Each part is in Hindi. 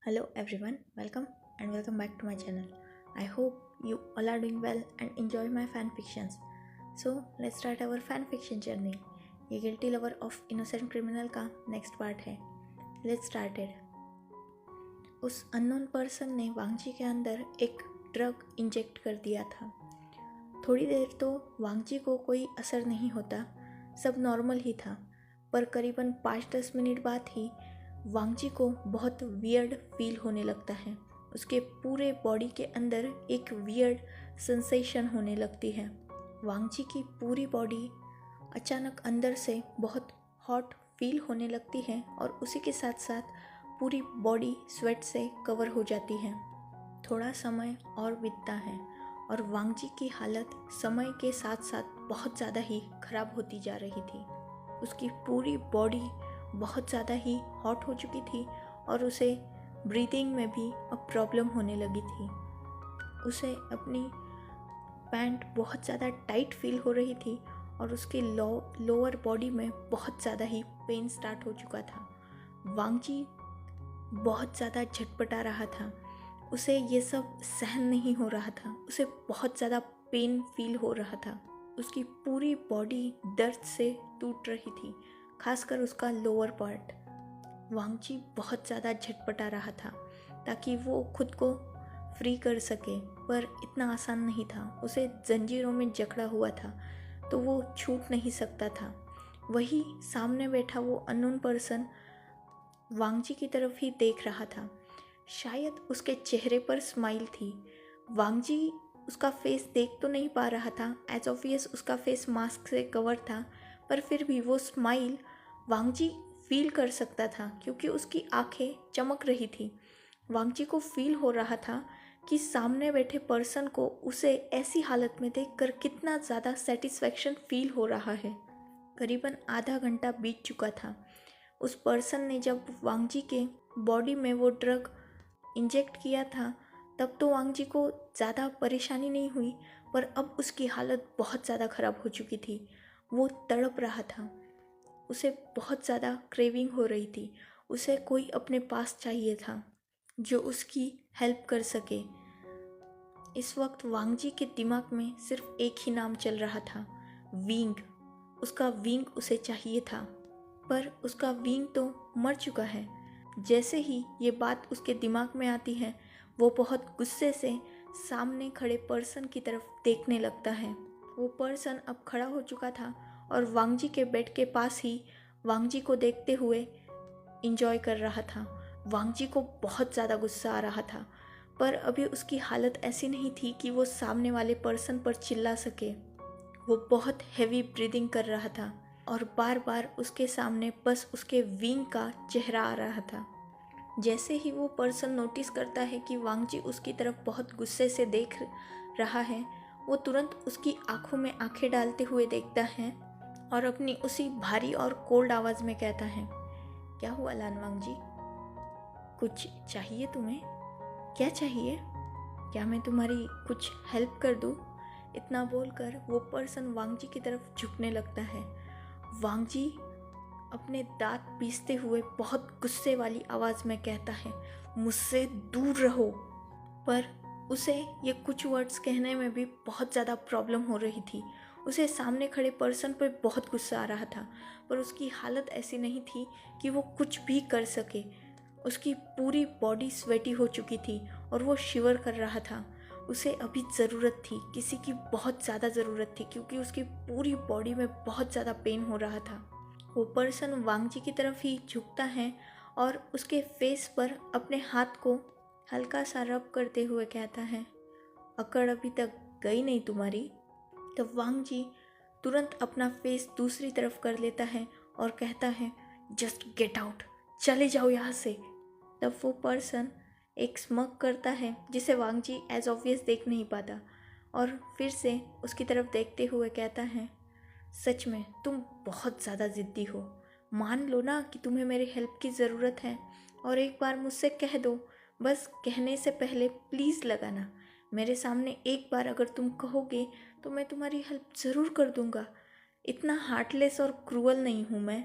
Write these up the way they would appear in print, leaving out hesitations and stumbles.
Hello everyone, welcome back to my channel. I hope you all are doing well and enjoy my fan fictions. So let's start our fan fiction journey. ये guilty lover of innocent criminal का नेक्स्ट पार्ट है. Let's started. उस अननोन पर्सन ने वांगजी के अंदर एक ड्रग इंजेक्ट कर दिया था. थोड़ी देर तो वांगजी को कोई असर नहीं होता, सब नॉर्मल ही था. पर करीबन 5-10 मिनट बाद ही वांगजी को बहुत वियर्ड फील होने लगता है. उसके पूरे बॉडी के अंदर एक वियर्ड सेंसेशन होने लगती है. वांगजी की पूरी बॉडी अचानक अंदर से बहुत हॉट फील होने लगती है और उसी के साथ साथ पूरी बॉडी स्वेट से कवर हो जाती है. थोड़ा समय और बीतता है और वांगजी की हालत समय के साथ साथ बहुत ज़्यादा ही ख़राब होती जा रही थी. उसकी पूरी बॉडी बहुत ज़्यादा ही हॉट हो चुकी थी और उसे ब्रीदिंग में भी अब प्रॉब्लम होने लगी थी. उसे अपनी पैंट बहुत ज़्यादा टाइट फील हो रही थी और उसके लोअर बॉडी में बहुत ज़्यादा ही पेन स्टार्ट हो चुका था. वांगजी बहुत ज़्यादा झटपटा रहा था. उसे ये सब सहन नहीं हो रहा था. उसे बहुत ज़्यादा पेन फील हो रहा था. उसकी पूरी बॉडी दर्द से टूट रही थी, खासकर उसका लोअर पार्ट. वांगजी बहुत ज़्यादा झटपटा रहा था ताकि वो खुद को फ्री कर सके, पर इतना आसान नहीं था. उसे जंजीरों में जकड़ा हुआ था तो वो छूट नहीं सकता था. वही सामने बैठा वो अननोन पर्सन वांगजी की तरफ ही देख रहा था. शायद उसके चेहरे पर स्माइल थी. वांगजी उसका फेस देख तो नहीं पा रहा था, एज ऑब्वियस उसका फेस मास्क से कवर था, पर फिर भी वो स्माइल वांगजी फील कर सकता था क्योंकि उसकी आंखें चमक रही थी. वांगजी को फील हो रहा था कि सामने बैठे पर्सन को उसे ऐसी हालत में देखकर कितना ज़्यादा सेटिस्फैक्शन फील हो रहा है. करीबन आधा घंटा बीत चुका था. उस पर्सन ने जब वांगजी के बॉडी में वो ड्रग इंजेक्ट किया था तब तो वांगजी को ज़्यादा परेशानी नहीं हुई, पर अब उसकी हालत बहुत ज़्यादा ख़राब हो चुकी थी. वो तड़प रहा था. उसे बहुत ज़्यादा क्रेविंग हो रही थी. उसे कोई अपने पास चाहिए था जो उसकी हेल्प कर सके. इस वक्त वांगजी के दिमाग में सिर्फ एक ही नाम चल रहा था, विंग. उसका विंग उसे चाहिए था, पर उसका विंग तो मर चुका है. जैसे ही ये बात उसके दिमाग में आती है वो बहुत गुस्से से सामने खड़े पर्सन की तरफ देखने लगता है. वो पर्सन अब खड़ा हो चुका था और वांगजी के बेड के पास ही वांगजी को देखते हुए इंजॉय कर रहा था. वांगजी को बहुत ज़्यादा गुस्सा आ रहा था, पर अभी उसकी हालत ऐसी नहीं थी कि वो सामने वाले पर्सन पर चिल्ला सके. वो बहुत हैवी ब्रीदिंग कर रहा था और बार बार उसके सामने बस उसके विंग का चेहरा आ रहा था. जैसे ही वो पर्सन नोटिस करता है कि वांगजी उसकी तरफ बहुत गुस्से से देख रहा है, वो तुरंत उसकी आंखों में आंखें डालते हुए देखता है और अपनी उसी भारी और कोल्ड आवाज़ में कहता है, क्या हुआ लान वांगजी? कुछ चाहिए तुम्हें? क्या चाहिए? क्या मैं तुम्हारी कुछ हेल्प कर दूँ? इतना बोलकर वो पर्सन वांगजी की तरफ झुकने लगता है. वांगजी अपने दांत पीसते हुए बहुत गुस्से वाली आवाज़ में कहता है, मुझसे दूर रहो. पर उसे ये कुछ वर्ड्स कहने में भी बहुत ज़्यादा प्रॉब्लम हो रही थी. उसे सामने खड़े पर्सन पर बहुत गुस्सा आ रहा था, पर उसकी हालत ऐसी नहीं थी कि वो कुछ भी कर सके. उसकी पूरी बॉडी स्वेटी हो चुकी थी और वो शिवर कर रहा था. उसे अभी ज़रूरत थी, किसी की बहुत ज़्यादा ज़रूरत थी, क्योंकि उसकी पूरी बॉडी में बहुत ज़्यादा पेन हो रहा था. वो पर्सन वांगजी की तरफ ही झुकता है और उसके फेस पर अपने हाथ को हल्का सा रब करते हुए कहता है, अकड़ अभी तक गई नहीं तुम्हारी? तब वांगजी तुरंत अपना फेस दूसरी तरफ कर लेता है और कहता है, जस्ट गेट आउट, चले जाओ यहाँ से. तब वो पर्सन एक स्मग करता है जिसे वांगजी एज ऑब्वियस देख नहीं पाता और फिर से उसकी तरफ देखते हुए कहता है, सच में तुम बहुत ज़्यादा ज़िद्दी हो. मान लो ना कि तुम्हें मेरी हेल्प की ज़रूरत है और एक बार मुझसे कह दो. बस कहने से पहले प्लीज़ लगाना. मेरे सामने एक बार अगर तुम कहोगे तो मैं तुम्हारी हेल्प ज़रूर कर दूँगा. इतना हार्टलेस और क्रूअल नहीं हूँ मैं.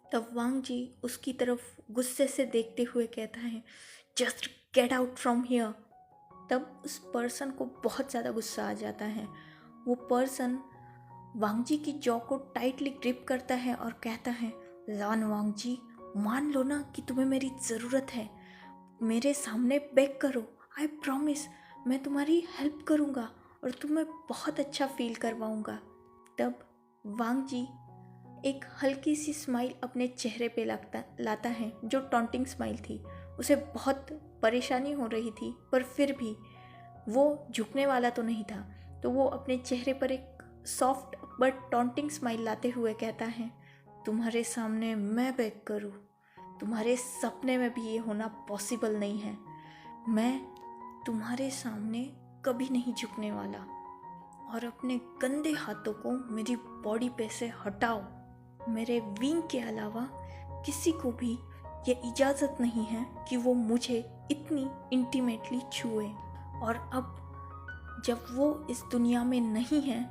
तब वांगजी उसकी तरफ गुस्से से देखते हुए कहता है, just get out from here. तब उस पर्सन को बहुत ज़्यादा गुस्सा आ जाता है। वो पर्सन वांग जी की जॉ को टाइटली ग्रिप करता है और कहता है, लान वांग जी, मान लो ना कि तुम्हें मेरी ज़रूरत है, मेरे सामने बेग करो, आई प्रॉमिस मैं तुम्हारी हेल्प करूँगा और तुम्हें बहुत अच्छा फील करवाऊँगा। तब वांग जी एक हल्की सी स्माइल अपने चेहरे पे लाता है, जो टॉन्टिंग स्माइल थी। उसे बहुत परेशानी हो रही थी, पर फिर भी वो झुकने वाला तो नहीं था। तो वो अपने चेहरे पर एक सॉफ्ट बट टॉन्टिंग स्माइल लाते हुए कहता है, तुम्हारे सामने मैं बेग करूँ, तुम्हारे सपने में भी ये होना पॉसिबल नहीं है। मैं तुम्हारे सामने कभी नहीं झुकने वाला, और अपने गंदे हाथों को मेरी बॉडी पे से हटाओ। मेरे विंग के अलावा किसी को भी ये इजाज़त नहीं है कि वो मुझे इतनी इंटीमेटली छुए। और अब जब वो इस दुनिया में नहीं है,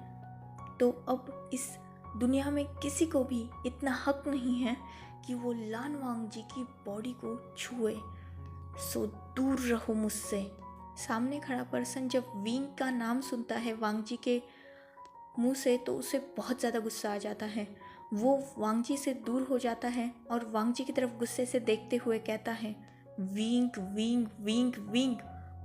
तो अब इस दुनिया में किसी को भी इतना हक नहीं है कि वो लान वांग जी की बॉडी को छुए। सो दूर रहो मुझसे। सामने खड़ा पर्सन जब विंग का नाम सुनता है वांग जी के मुंह से, तो उसे बहुत ज़्यादा गुस्सा आ जाता है। वो वांग जी से दूर हो जाता है और वांग जी की तरफ गुस्से से देखते हुए कहता है, विंग विंग विंग विंग,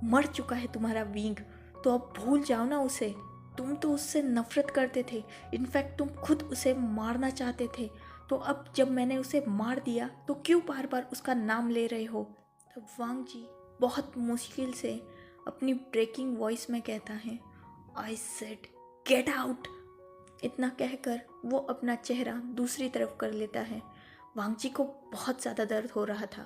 मर चुका है तुम्हारा विंग, तो अब भूल जाओ ना उसे। तुम तो उससे नफरत करते थे, इनफैक्ट तुम खुद उसे मारना चाहते थे, तो अब जब मैंने उसे मार दिया तो क्यों बार बार उसका नाम ले रहे हो। तब वांग जी बहुत मुश्किल से अपनी ब्रेकिंग वॉइस में कहता है, आई सेड गेट आउट। इतना कहकर वो अपना चेहरा दूसरी तरफ कर लेता है। वांग जी को बहुत ज़्यादा दर्द हो रहा था,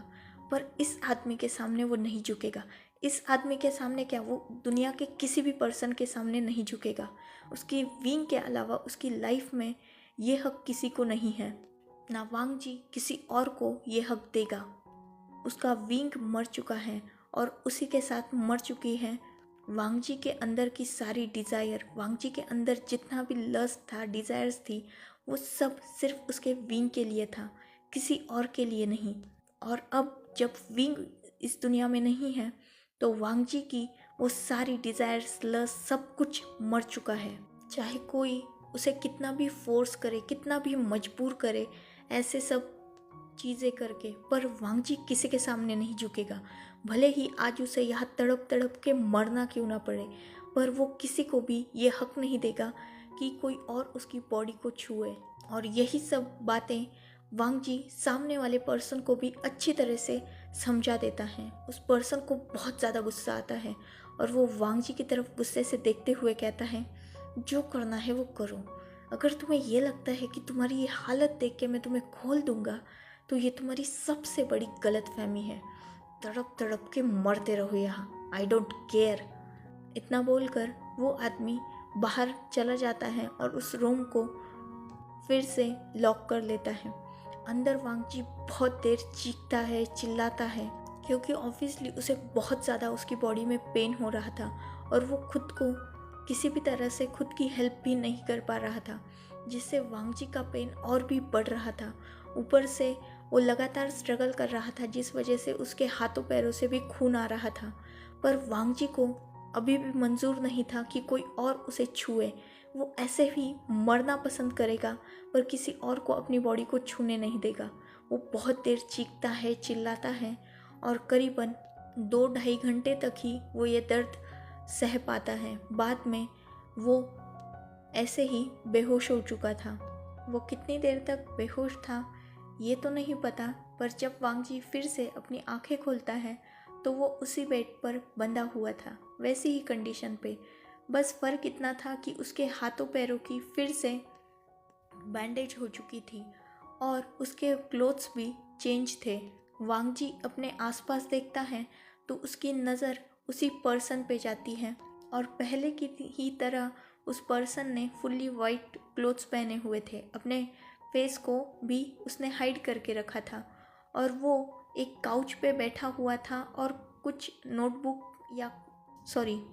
पर इस आदमी के सामने वो नहीं झुकेगा। इस आदमी के सामने क्या, वो दुनिया के किसी भी पर्सन के सामने नहीं झुकेगा। उसकी विंग के अलावा उसकी लाइफ में ये हक किसी को नहीं है, ना वांग जी किसी और को ये हक देगा। उसका विंग मर चुका है और उसी के साथ मर चुकी है वांग जी के अंदर की सारी डिज़ायर। वांग जी के अंदर जितना भी लस्ट था, डिज़ायर्स थी, वो सब सिर्फ उसके विंग के लिए था, किसी और के लिए नहीं। और अब जब विंग इस दुनिया में नहीं है, तो वांग जी की वो सारी डिज़ायर्स, लस्ट, सब कुछ मर चुका है। चाहे कोई उसे कितना भी फोर्स करे, कितना भी मजबूर करे ऐसे सब चीज़ें करके, पर वांग जी किसी के सामने नहीं झुकेगा। भले ही आज उसे यहाँ तड़प तड़प के मरना क्यों ना पड़े, पर वो किसी को भी ये हक नहीं देगा कि कोई और उसकी बॉडी को छुए। और यही सब बातें वांग जी सामने वाले पर्सन को भी अच्छी तरह से समझा देता है। उस पर्सन को बहुत ज़्यादा गुस्सा आता है और वो वांग जी की तरफ गुस्से से देखते हुए कहता है, जो करना है वो करो। अगर तुम्हें ये लगता है कि तुम्हारी ये हालत देख के मैं तुम्हें खोल दूंगा, तो ये तुम्हारी सबसे बड़ी गलतफहमी है। तड़प तड़प के मरते रहो यहाँ, आई डोंट केयर। इतना बोलकर वो आदमी बाहर चला जाता है और उस रूम को फिर से लॉक कर लेता है। अंदर वांग जी बहुत देर चीखता है, चिल्लाता है, क्योंकि ऑब्वियसली उसे बहुत ज़्यादा उसकी बॉडी में पेन हो रहा था और वो खुद को किसी भी तरह से खुद की हेल्प भी नहीं कर पा रहा था, जिससे वांग जी का पेन और भी बढ़ रहा था। ऊपर से वो लगातार स्ट्रगल कर रहा था, जिस वजह से उसके हाथों पैरों से भी खून आ रहा था। पर वांग जी को अभी भी मंजूर नहीं था कि कोई और उसे छुए। वो ऐसे ही मरना पसंद करेगा, पर किसी और को अपनी बॉडी को छूने नहीं देगा। वो बहुत देर चीखता है, चिल्लाता है और करीबन 2-2.5 घंटे तक ही वो ये दर्द सह पाता है। बाद में वो ऐसे ही बेहोश हो चुका था। वो कितनी देर तक बेहोश था ये तो नहीं पता, पर जब वांग जी फिर से अपनी आंखें खोलता है तो वो उसी बेड पर बंधा हुआ था, वैसी ही कंडीशन पे। बस फ़र्क इतना था कि उसके हाथों पैरों की फिर से बैंडेज हो चुकी थी और उसके क्लोथ्स भी चेंज थे। वांग जी अपने आसपास देखता है तो उसकी नज़र उसी पर्सन पे जाती है और पहले की ही तरह उस पर्सन ने फुल्ली वाइट क्लोथ्स पहने हुए थे। अपने फेस को भी उसने हाइड करके रखा था और वो एक काउच पे बैठा हुआ था और कुछ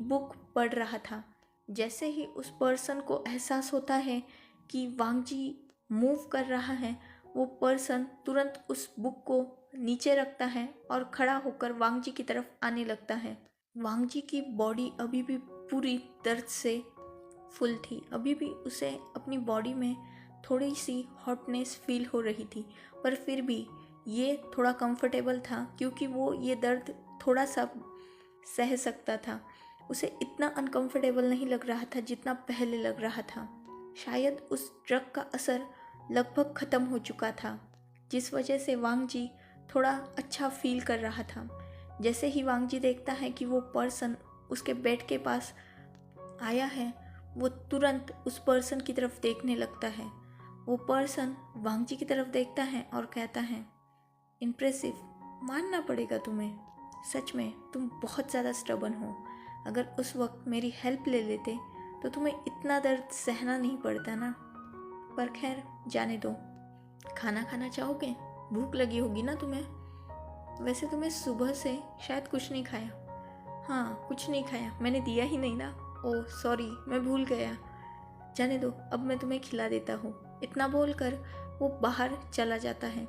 बुक पढ़ रहा था। जैसे ही उस पर्सन को एहसास होता है कि वांग जी मूव कर रहा है, वो पर्सन तुरंत उस बुक को नीचे रखता है और खड़ा होकर वांगजी की तरफ आने लगता है। वांगजी की बॉडी अभी भी पूरी दर्द से फुल थी। अभी भी उसे अपनी बॉडी में थोड़ी सी हॉटनेस फील हो रही थी, पर फिर भी ये थोड़ा कंफर्टेबल था क्योंकि वो ये दर्द थोड़ा सा सह सकता था। उसे इतना अनकंफर्टेबल नहीं लग रहा था जितना पहले लग रहा था। शायद उस ड्रग का असर लगभग ख़त्म हो चुका था, जिस वजह से वांगजी थोड़ा अच्छा फील कर रहा था। जैसे ही वांगजी देखता है कि वो पर्सन उसके बेड के पास आया है, वो तुरंत उस पर्सन की तरफ देखने लगता है। वो पर्सन वांगजी की तरफ देखता है और कहता है, इम्प्रेसिव, मानना पड़ेगा तुम्हें, सच में तुम बहुत ज़्यादा स्टबर्न हो। अगर उस वक्त मेरी हेल्प ले लेते तो तुम्हें इतना दर्द सहना नहीं पड़ता ना। पर खैर जाने दो। खाना खाना चाहोगे? भूख लगी होगी ना तुम्हें। वैसे तुम्हें सुबह से शायद कुछ नहीं खाया। हाँ, कुछ नहीं खाया, मैंने दिया ही नहीं ना। ओह सॉरी, मैं भूल गया। जाने दो, अब मैं तुम्हें खिला देता हूँ। इतना बोलकर वो बाहर चला जाता है।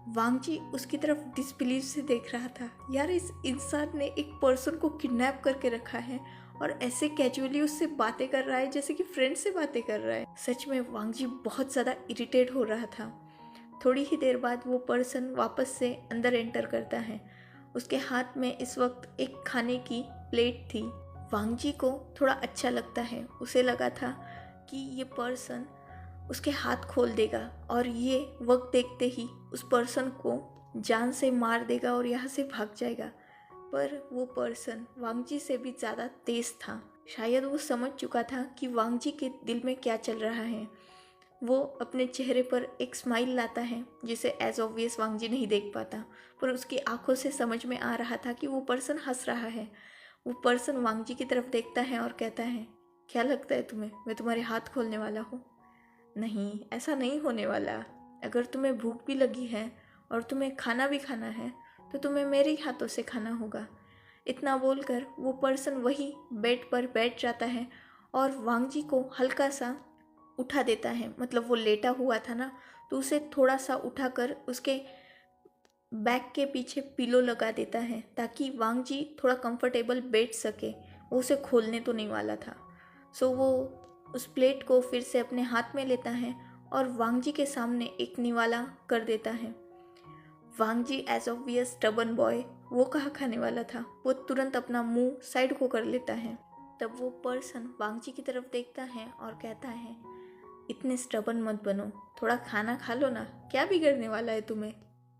वांगजी उसकी तरफ डिसबिलीव से देख रहा था। यार, इस इंसान ने एक पर्सन को किडनैप करके रखा है और ऐसे कैजुअली उससे बातें कर रहा है जैसे कि फ्रेंड से बातें कर रहा है। सच में वांगजी बहुत ज़्यादा इरिटेट हो रहा था। थोड़ी ही देर बाद वो पर्सन वापस से अंदर एंटर करता है। उसके हाथ में इस वक्त एक खाने की प्लेट थी। वांगजी को थोड़ा अच्छा लगता है। उसे लगा था कि ये पर्सन उसके हाथ खोल देगा और ये वक्त देखते ही उस पर्सन को जान से मार देगा और यहाँ से भाग जाएगा। पर वो पर्सन वांगजी से भी ज़्यादा तेज था। शायद वो समझ चुका था कि वांगजी के दिल में क्या चल रहा है। वो अपने चेहरे पर एक स्माइल लाता है जिसे एज ऑब्वियस वांगजी नहीं देख पाता, पर उसकी आंखों से समझ में आ रहा था कि वो पर्सन हंस रहा है। वो पर्सन वांगजी की तरफ देखता है और कहता है, क्या लगता है तुम्हें मैं तुम्हारे हाथ खोलने वाला हूँ? नहीं, ऐसा नहीं होने वाला। अगर तुम्हें भूख भी लगी है और तुम्हें खाना भी खाना है तो तुम्हें मेरे ही हाथों से खाना होगा। इतना बोलकर वो पर्सन वही बेड पर बैठ जाता है और वांगजी को हल्का सा उठा देता है। मतलब वो लेटा हुआ था ना, तो उसे थोड़ा सा उठाकर उसके बैक के पीछे पिलो लगा देता है ताकि वांगजी थोड़ा कंफर्टेबल बैठ सके। वो उसे खोलने तो नहीं वाला था। सो वो उस प्लेट को फिर से अपने हाथ में लेता है और वांगजी के सामने एक निवाला कर देता है। वांगजी एज ऑब्वियस स्टबर्न बॉय, वो कहाँ खाने वाला था। वो तुरंत अपना मुंह साइड को कर लेता है। तब वो पर्सन वांगजी की तरफ देखता है और कहता है, इतने स्टबर्न मत बनो, थोड़ा खाना खा लो ना, क्या बिगड़ने वाला है तुम्हें।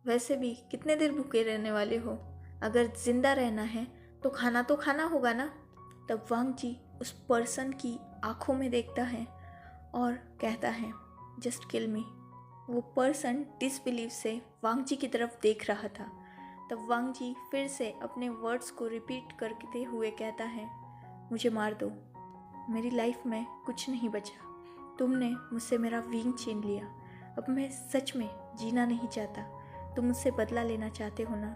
वैसे भी कितने देर भूखे रहने वाले हो, अगर जिंदा रहना है तो खाना होगा ना। तब वांगजी उस पर्सन की आंखों में देखता है और कहता है, जस्ट किल मी। वो पर्सन डिसबिलीव से वांगजी की तरफ देख रहा था। तब वांगजी फिर से अपने वर्ड्स को रिपीट करते हुए कहता है, मुझे मार दो, मेरी लाइफ में कुछ नहीं बचा। तुमने मुझसे मेरा विंग छीन लिया। अब मैं सच में जीना नहीं चाहता। तुम मुझसे बदला लेना चाहते हो ना,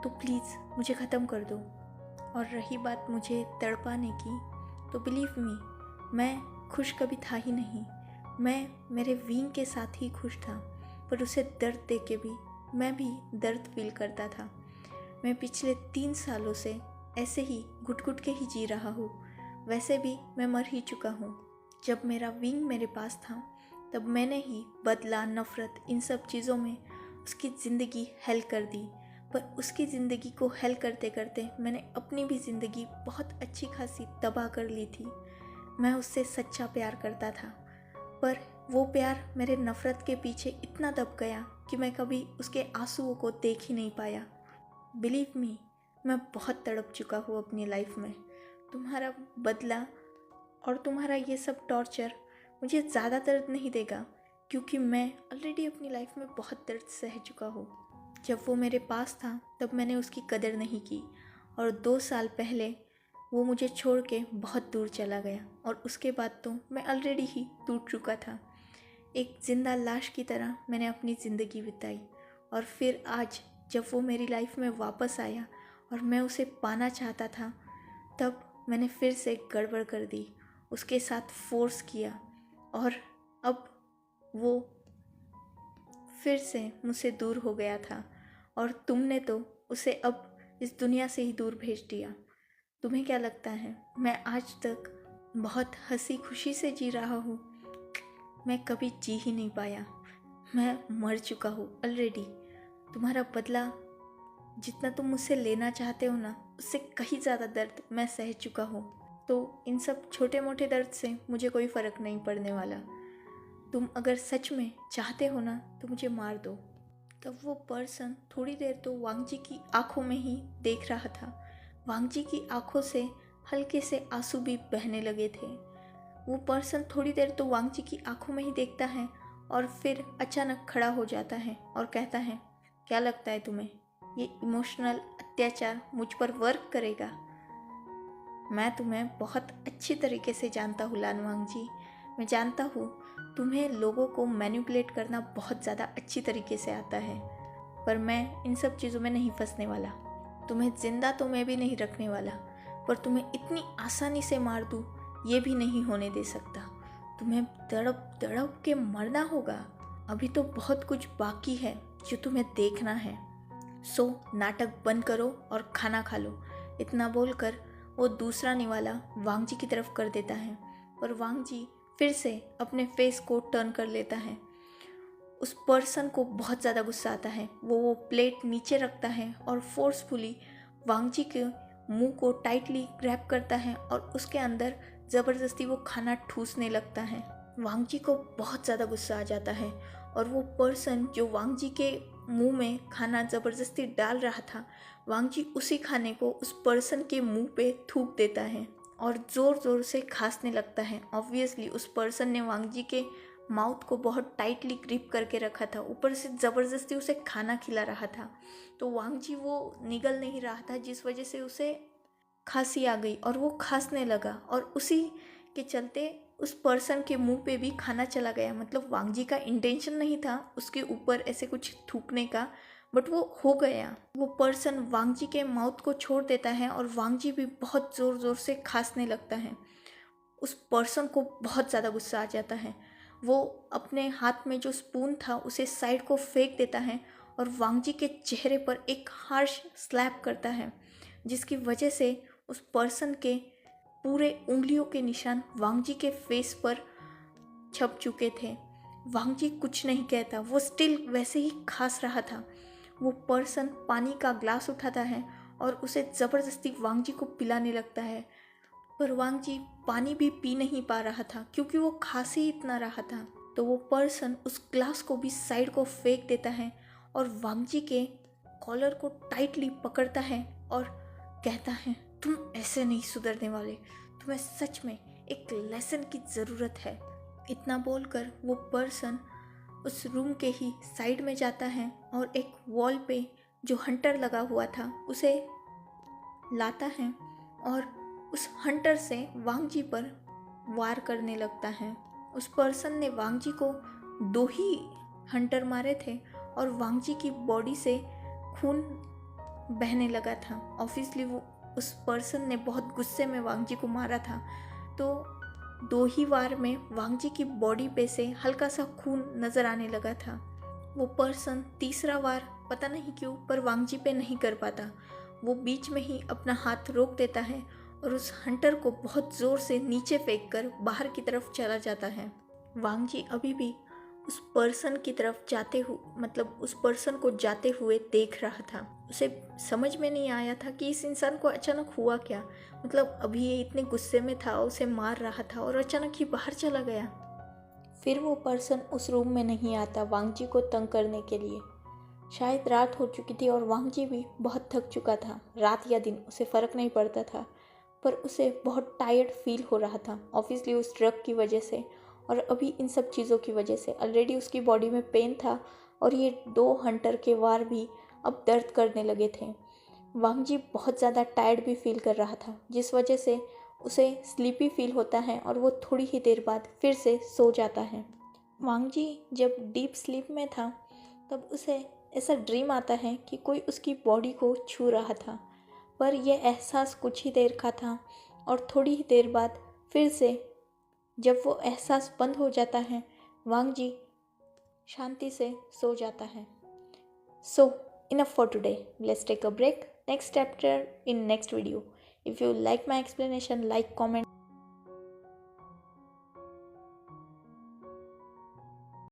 तो प्लीज़ मुझे ख़त्म कर दो। और रही बात मुझे तड़पाने की, तो बिलीव मी, मैं खुश कभी था ही नहीं। मैं मेरे विंग के साथ ही खुश था, पर उसे दर्द दे के भी मैं भी दर्द फील करता था। मैं पिछले 3 सालों से ऐसे ही घुट घुट के ही जी रहा हूँ। वैसे भी मैं मर ही चुका हूँ। जब मेरा विंग मेरे पास था तब मैंने ही बदला, नफ़रत, इन सब चीज़ों में उसकी ज़िंदगी हेल कर दी। पर उसकी ज़िंदगी को हेल करते करते मैंने अपनी भी ज़िंदगी बहुत अच्छी खासी तबाह कर ली थी। मैं उससे सच्चा प्यार करता था, पर वो प्यार मेरे नफ़रत के पीछे इतना दब गया कि मैं कभी उसके आंसुओं को देख ही नहीं पाया। बिलीव मी, मैं बहुत तड़प चुका हूँ अपनी लाइफ में। तुम्हारा बदला और तुम्हारा ये सब टॉर्चर मुझे ज़्यादा दर्द नहीं देगा, क्योंकि मैं ऑलरेडी अपनी लाइफ में बहुत दर्द सह चुका हूँ। जब वो मेरे पास था तब मैंने उसकी कदर नहीं की, और 2 साल पहले वो मुझे छोड़ के बहुत दूर चला गया, और उसके बाद तो मैं ऑलरेडी ही टूट चुका था। एक जिंदा लाश की तरह मैंने अपनी ज़िंदगी बिताई, और फिर आज जब वो मेरी लाइफ में वापस आया और मैं उसे पाना चाहता था, तब मैंने फिर से गड़बड़ कर दी, उसके साथ फोर्स किया, और अब वो फिर से मुझसे दूर हो गया था। और तुमने तो उसे अब इस दुनिया से ही दूर भेज दिया। तुम्हें क्या लगता है मैं आज तक बहुत हंसी खुशी से जी रहा हूँ? मैं कभी जी ही नहीं पाया। मैं मर चुका हूँ ऑलरेडी। तुम्हारा बदला जितना तुम मुझसे लेना चाहते हो ना, उससे कहीं ज़्यादा दर्द मैं सह चुका हूँ। तो इन सब छोटे मोटे दर्द से मुझे कोई फ़र्क नहीं पड़ने वाला। तुम अगर सच में चाहते हो ना तो मुझे मार दो। तब वो पर्सन थोड़ी देर तो वांगजी की आंखों में ही देख रहा था। वांगजी की आंखों से हल्के से आंसू भी बहने लगे थे। वो पर्सन थोड़ी देर तो वांगजी की आंखों में ही देखता है और फिर अचानक खड़ा हो जाता है और कहता है, क्या लगता है तुम्हें ये इमोशनल अत्याचार मुझ पर वर्क करेगा? मैं तुम्हें बहुत अच्छी तरीके से जानता हूँ लान वांगजी। मैं जानता हूँ तुम्हें लोगों को मैनिपुलेट करना बहुत ज़्यादा अच्छी तरीके से आता है, पर मैं इन सब चीज़ों में नहीं फंसने वाला। तुम्हें जिंदा तो मैं भी नहीं रखने वाला, पर तुम्हें इतनी आसानी से मार दूँ ये भी नहीं होने दे सकता। तुम्हें तड़प तड़प के मरना होगा। अभी तो बहुत कुछ बाकी है जो तुम्हें देखना है। सो नाटक बंद करो और खाना खा लो। इतना बोलकर वो दूसरा निवाला वांगजी की तरफ कर देता है, पर वांगजी फिर से अपने फेस को टर्न कर लेता है। उस पर्सन को बहुत ज़्यादा गुस्सा आता है। वो प्लेट नीचे रखता है और फोर्सफुली वांगजी के मुंह को टाइटली ग्रैब करता है और उसके अंदर ज़बरदस्ती वो खाना ठूसने लगता है। वांगजी को बहुत ज़्यादा गुस्सा आ जाता है और वो पर्सन जो वांगजी के मुंह में खाना ज़बरदस्ती डाल रहा था, वांगजी उसी खाने को उस पर्सन के मुंह पे थूक देता है और ज़ोर ज़ोर से खांसने लगता है। ऑब्वियसली उस पर्सन ने वांगजी के माउथ को बहुत टाइटली ग्रिप करके रखा था, ऊपर से ज़बरदस्ती उसे खाना खिला रहा था। तो वांगजी वो निगल नहीं रहा था, जिस वजह से उसे खांसी आ गई और वो खांसने लगा और उसी के चलते उस पर्सन के मुंह पे भी खाना चला गया। मतलब वांगजी का इंटेंशन नहीं था उसके ऊपर ऐसे कुछ थूकने का, बट वो हो गया। वो पर्सन वांगजी के माउथ को छोड़ देता है और वांगजी भी बहुत ज़ोर ज़ोर से खांसने लगता है। उस पर्सन को बहुत ज़्यादा गुस्सा आ जाता है। वो अपने हाथ में जो स्पून था उसे साइड को फेंक देता है और वांगजी के चेहरे पर एक हार्श स्लैप करता है, जिसकी वजह से उस पर्सन के पूरे उंगलियों के निशान वांगजी के फेस पर छप चुके थे। वांगजी कुछ नहीं कहता, वो स्टिल वैसे ही खांस रहा था। वो पर्सन पानी का ग्लास उठाता है और उसे ज़बरदस्ती वांगजी को पिलाने लगता है, पर वांगजी पानी भी पी नहीं पा रहा था क्योंकि वो खांसी ही इतना रहा था। तो वो पर्सन उस ग्लास को भी साइड को फेंक देता है और वांगजी के कॉलर को टाइटली पकड़ता है और कहता है, तुम ऐसे नहीं सुधरने वाले, तुम्हें सच में एक लेसन की ज़रूरत है। इतना बोलकर वो पर्सन उस रूम के ही साइड में जाता है और एक वॉल पे जो हंटर लगा हुआ था उसे लाता है और उस हंटर से वांगजी पर वार करने लगता है। उस पर्सन ने वांगजी को 2 ही हंटर मारे थे और वांगजी की बॉडी से खून बहने लगा था। ऑब्वियसली वो उस पर्सन ने बहुत गुस्से में वांगजी को मारा था, तो 2 ही वार में वांगजी की बॉडी पे से हल्का सा खून नज़र आने लगा था। वो पर्सन तीसरा वार पता नहीं क्यों पर वांगजी पे नहीं कर पाता। वो बीच में ही अपना हाथ रोक देता है और उस हंटर को बहुत ज़ोर से नीचे फेंककर बाहर की तरफ चला जाता है। वांगजी अभी भी उस पर्सन की तरफ जाते हुए, मतलब उस पर्सन को जाते हुए देख रहा था। उसे समझ में नहीं आया था कि इस इंसान को अचानक हुआ क्या। मतलब अभी ये इतने गुस्से में था, उसे मार रहा था और अचानक ही बाहर चला गया। फिर वो पर्सन उस रूम में नहीं आता वांगजी को तंग करने के लिए। शायद रात हो चुकी थी और वांगजी भी बहुत थक चुका था। रात या दिन उसे फ़र्क नहीं पड़ता था, पर उसे बहुत टायर्ड फील हो रहा था। ऑब्वियसली उस ड्रग की वजह से और अभी इन सब चीज़ों की वजह से ऑलरेडी उसकी बॉडी में पेन था और ये 2 हंटर के वार भी अब दर्द करने लगे थे। वांगजी बहुत ज़्यादा टायर्ड भी फील कर रहा था, जिस वजह से उसे स्लीपी फील होता है और वो थोड़ी ही देर बाद फिर से सो जाता है। वांगजी जब डीप स्लीप में था तब उसे ऐसा ड्रीम आता है कि कोई उसकी बॉडी को छू रहा था, पर यह एहसास कुछ ही देर का था और थोड़ी ही देर बाद फिर से जब वो एहसास बंद हो जाता है वांगजी शांति से सो जाता है। सो enough for today. Let's take a break. Next chapter in next video. If you like my explanation, like, comment